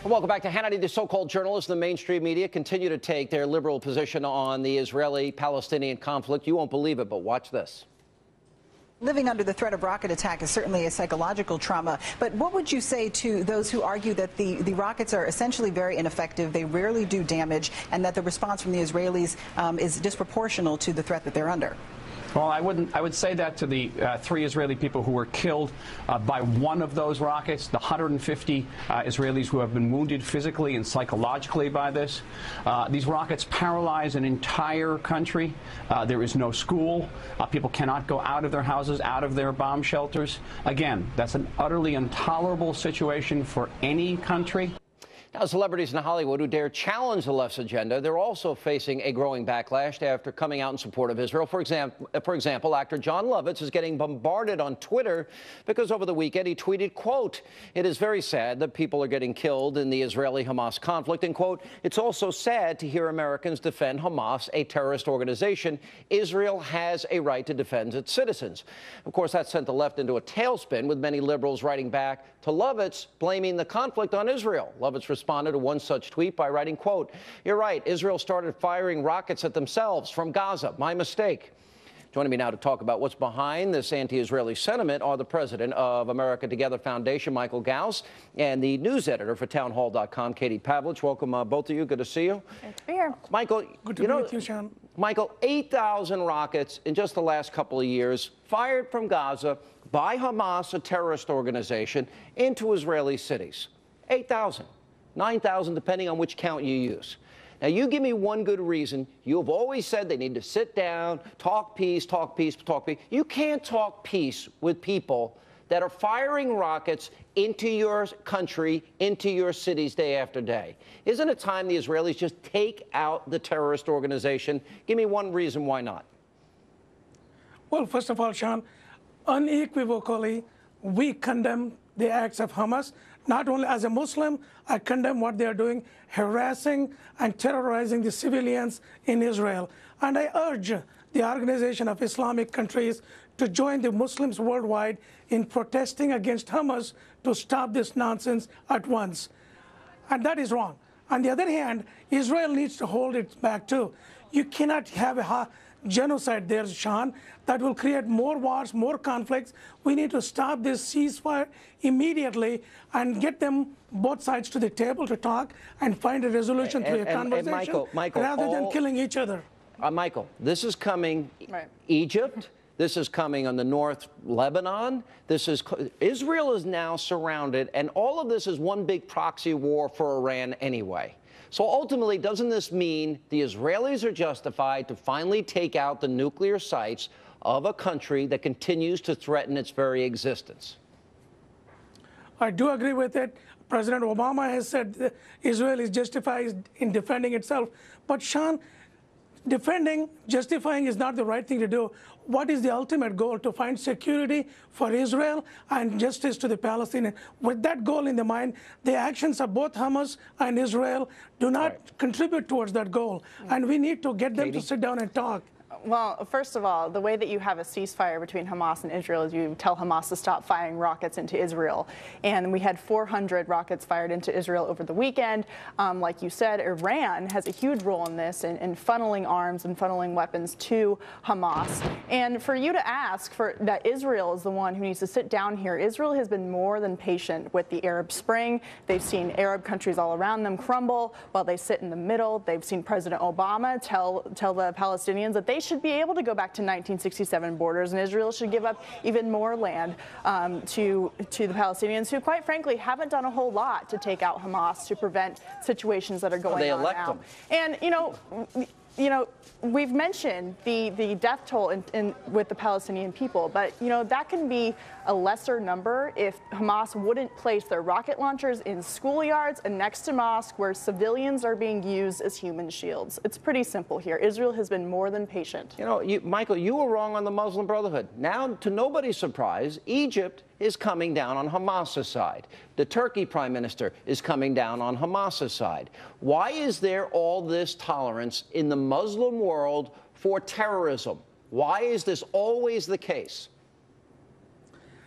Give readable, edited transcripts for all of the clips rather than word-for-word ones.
Welcome back to Hannity. The so-called journalists in the mainstream media continue to take their liberal position on the Israeli-Palestinian conflict. You won't believe it, but watch this. Living under the threat of rocket attack is certainly a psychological trauma. But what would you say to those who argue that the rockets are essentially very ineffective, they rarely do damage, and that the response from the Israelis is disproportional to the threat that they're under? Well, I would say that to the 3 Israeli people who were killed by one of those rockets, the 150 Israelis who have been wounded physically and psychologically by this. These rockets paralyze an entire country. There is no school. People cannot go out of their houses, out of their bomb shelters. Again, that's an utterly intolerable situation for any country. Now, celebrities in Hollywood who dare challenge the left's agenda, they're also facing a growing backlash after coming out in support of Israel. For example, actor Jon Lovitz is getting bombarded on Twitter because over the weekend he tweeted, quote, "It is very sad that people are getting killed in the Israeli-Hamas conflict," and quote, "It's also sad to hear Americans defend Hamas, a terrorist organization. Israel has a right to defend its citizens." Of course, that sent the left into a tailspin, with many liberals writing back to Lovitz, blaming the conflict on Israel. Lovitz responded to one such tweet by writing, quote, "You're right, Israel started firing rockets at themselves from Gaza. My mistake." Joining me now to talk about what's behind this anti-Israeli sentiment are the president of America Together Foundation, Michael Ghouse, and the news editor for townhall.com, Katie Pavlich. Welcome, both of you. Good to see you. Good to be here. Michael, good to be with you, Sean. Michael, 8,000 rockets in just the last couple of years fired from Gaza by Hamas, a terrorist organization, into Israeli cities. 8,000, 9,000, depending on which count you use. Now, you give me one good reason. You have always said they need to sit down, talk peace, talk peace, talk peace. You can't talk peace with people that are firing rockets into your country, into your cities day after day. Isn't it time the Israelis just take out the terrorist organization? Give me one reason why not. Well, first of all, Sean, unequivocally, we condemn the acts of Hamas. Not only as a Muslim, I condemn what they are doing, harassing and terrorizing the civilians in Israel. And I urge the Organization of Islamic Countries to join the Muslims worldwide in protesting against Hamas to stop this nonsense at once. And that is wrong. On the other hand, Israel needs to hold it back too. You cannot have a genocide there, Sean, that will create more wars, more conflicts. We need to stop this ceasefire immediately and get them, both sides, to the table to talk and find a resolution to a conversation Michael, rather than killing each other. Michael, this is coming Egypt. This is coming on the North Lebanon. Israel is now surrounded, and all of this is one big proxy war for Iran anyway. So ultimately, doesn't this mean the Israelis are justified to finally take out the nuclear sites of a country that continues to threaten its very existence? I do agree with it. President Obama has said that Israel is justified in defending itself. But Sean, justifying is not the right thing to do. What is the ultimate goal? To find security for Israel and justice to the Palestinians. With that goal in the mind, the actions of both Hamas and Israel do not contribute towards that goal. And we need to get them to sit down and talk. Well, first of all, the way that you have a ceasefire between Hamas and Israel is you tell Hamas to stop firing rockets into Israel. And we had 400 rockets fired into Israel over the weekend. Like you said, Iran has a huge role in this, in funneling arms and funneling weapons to Hamas. And for you to ask that Israel is the one who needs to sit down here, Israel has been more than patient with the Arab Spring. They've seen Arab countries all around them crumble while they sit in the middle. They've seen President Obama tell the Palestinians that they should be able to go back to 1967 borders, and Israel should give up even more land to the Palestinians, who, quite frankly, haven't done a whole lot to take out Hamas, to prevent situations that are going on now. And you know, we've mentioned the death toll with the Palestinian people, but that can be a lesser number if Hamas wouldn't place their rocket launchers in schoolyards and next to mosques where civilians are being used as human shields. It's pretty simple here. Israel has been more than patient. Michael, you were wrong on the Muslim Brotherhood. Now, to nobody's surprise, Egypt is coming down on Hamas's side. The Turkey prime minister is coming down on Hamas's side. Why is there all this tolerance in the Muslim world for terrorism? Why is this always the case?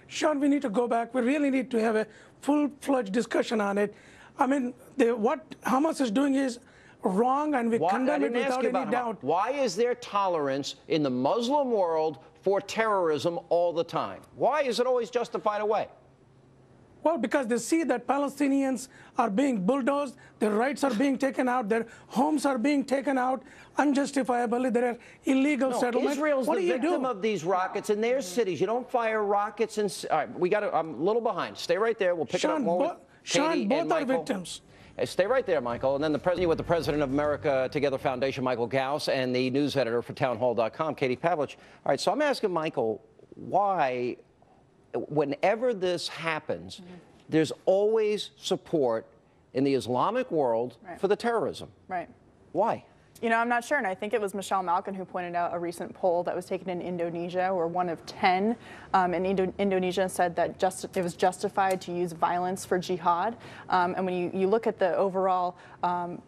Sean, we need to go back. We really need to have a full-fledged discussion on it. I mean, what Hamas is doing is wrong, and we condemn it without any doubt. Why is there tolerance in the Muslim world for terrorism all the time? Why is it always justified away? Well, because they see that Palestinians are being bulldozed, their rights are being taken out, their homes are being taken out unjustifiably. There are illegal settlements. Israel's the victim of these rockets in their cities. You don't fire rockets in. All right, I'm a little behind. Stay right there. We'll pick it up more with Katie both and are Michael. victims. Stay right there, Michael. And then the president with the President of America Together Foundation, Michael Ghouse, and the news editor for townhall.com, Katie Pavlich. All right, so I'm asking Michael why, whenever this happens, there's always support in the Islamic world for the terrorism. Right. Why? You know, I'm not sure, and I think it was Michelle Malkin who pointed out a recent poll that was taken in Indonesia, where 1 of 10 in Indonesia said that it was justified to use violence for jihad. And when you look at the overall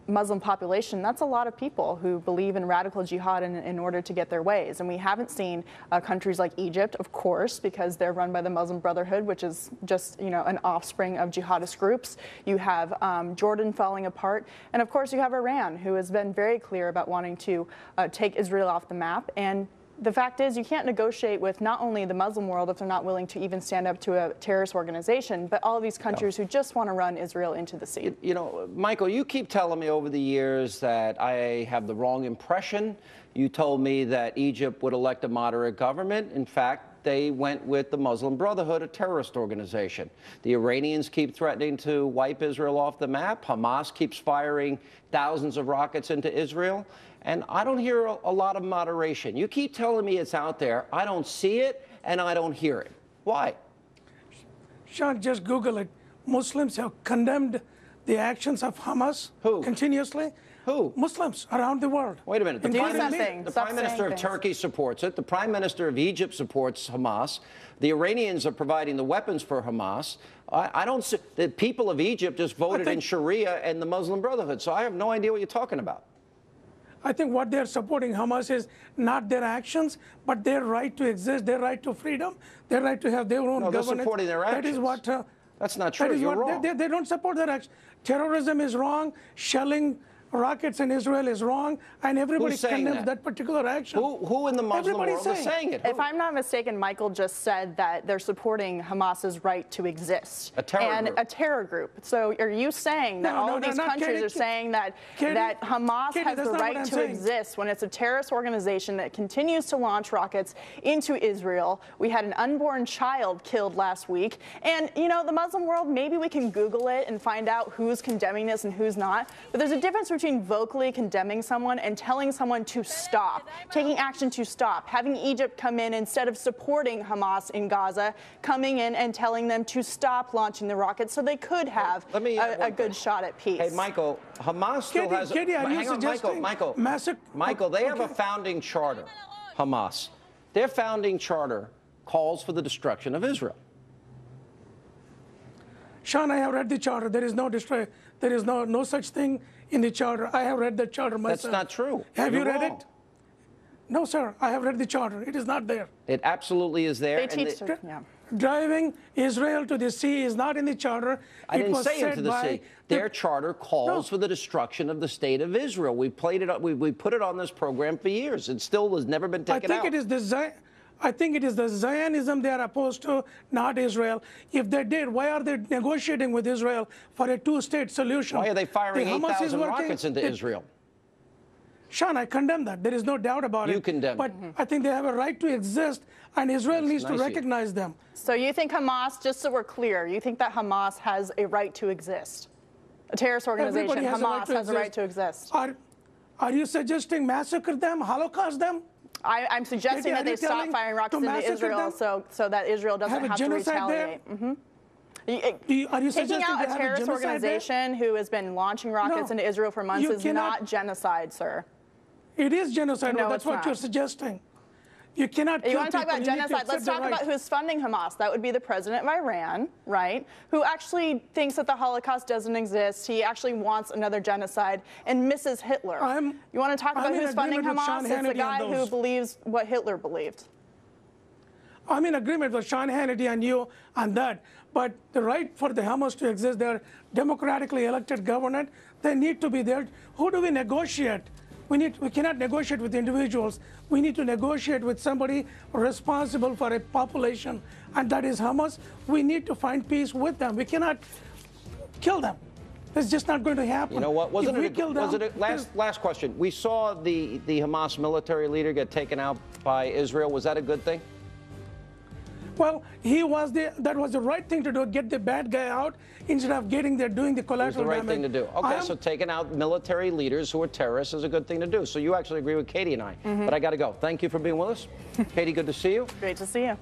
Muslim population, that's a lot of people who believe in radical jihad in order to get their ways. And we haven't seen countries like Egypt, of course, because they're run by the Muslim Brotherhood, which is just, you know, an offspring of jihadist groups. You have Jordan falling apart, and of course you have Iran, who has been very clear about wanting to take Israel off the map. And the fact is, you can't negotiate with not only the Muslim world if they're not willing to even stand up to a terrorist organization, but all of these countries who just want to run Israel into the sea. You know, Michael, you keep telling me over the years that I have the wrong impression. You told me that Egypt would elect a moderate government. In fact, they went with the Muslim Brotherhood, a terrorist organization. The Iranians keep threatening to wipe Israel off the map. Hamas keeps firing thousands of rockets into Israel. And I don't hear a lot of moderation. You keep telling me it's out there. I don't see it, and I don't hear it. Why? Sean, just Google it. Muslims have condemned the actions of Hamas continuously. Who? Muslims around the world. Wait a minute. The Do Prime Minister of Turkey supports it. The Prime Minister of Egypt supports Hamas. The Iranians are providing the weapons for Hamas. I don't see. The people of Egypt just voted in Sharia and the Muslim Brotherhood, so I have no idea what you're talking about. I think what they're supporting Hamas is not their actions, but their right to exist, their right to freedom, their right to have their own governance. They're supporting their actions. That is what. That's not true. You're wrong. They don't support their actions. Terrorism is wrong. Shelling rockets in Israel is wrong, and everybody condemns that particular action. Who in the Muslim world is saying it? If I'm not mistaken, Michael just said that they're supporting Hamas's right to exist. A terror group. A terror group. So are you saying that all of these countries are saying that Hamas has the right to exist when it's a terrorist organization that continues to launch rockets into Israel? We had an unborn child killed last week. And, you know, the Muslim world, maybe we can Google it and find out who's condemning this and who's not. But there's a difference between vocally condemning someone and telling someone to stop, taking action to stop, having Egypt come in instead of supporting Hamas in Gaza, coming in and telling them to stop launching the rockets so they could have a good shot at peace. Hey, Michael, Hamas still has... Hang on, Michael, they have a founding charter, Hamas. Their founding charter calls for the destruction of Israel. Sean, I have read the charter. There is no such thing in the charter. I have read the charter myself. That's not true. Have you read it? No, sir. I have read the charter. It is not there. It absolutely is there. They teach driving Israel to the sea is not in the charter. I didn't say into the sea. Their charter calls for the destruction of the state of Israel. We played it. We put it on this program for years. It still has never been taken out. I think it is the Zionism they are opposed to, not Israel. If they did, why are they negotiating with Israel for a two-state solution? Why are they firing 8,000 rockets into Israel? Sean, I condemn that. There is no doubt about it. You condemn it. But I think they have a right to exist, and Israel needs to recognize them. So you think Hamas, just so we're clear, you think that Hamas has a right to exist? A terrorist organization, Hamas has a right to exist. Are you suggesting massacre them, Holocaust them? I'm suggesting that they stop firing rockets into Israel so that Israel doesn't have to retaliate. Taking out a terrorist organization who has been launching rockets into Israel for months is not genocide, sir. It is genocide. No, that's what you're suggesting. You cannot kill people. You want to talk about genocide? Let's talk about who's funding Hamas. That would be the president of Iran, right? Who actually thinks that the Holocaust doesn't exist. He actually wants another genocide and misses Hitler. You want to talk about who's funding Hamas? It's the guy who believes what Hitler believed. I'm in agreement with Sean Hannity and you on that. But the right for the Hamas to exist, they're democratically elected government. They need to be there. Who do we negotiate? We cannot negotiate with individuals. We need to negotiate with somebody responsible for a population, and that is Hamas. We need to find peace with them. We cannot kill them. It's just not going to happen. You know what? Last question. We saw the Hamas military leader get taken out by Israel. Was that a good thing? Well, that was the right thing to do, get the bad guy out instead of getting there doing the collateral damage. It was the right thing to do. Okay, so taking out military leaders who are terrorists is a good thing to do. So you actually agree with Katie and I. But I got to go. Thank you for being with us. Katie, good to see you. Great to see you.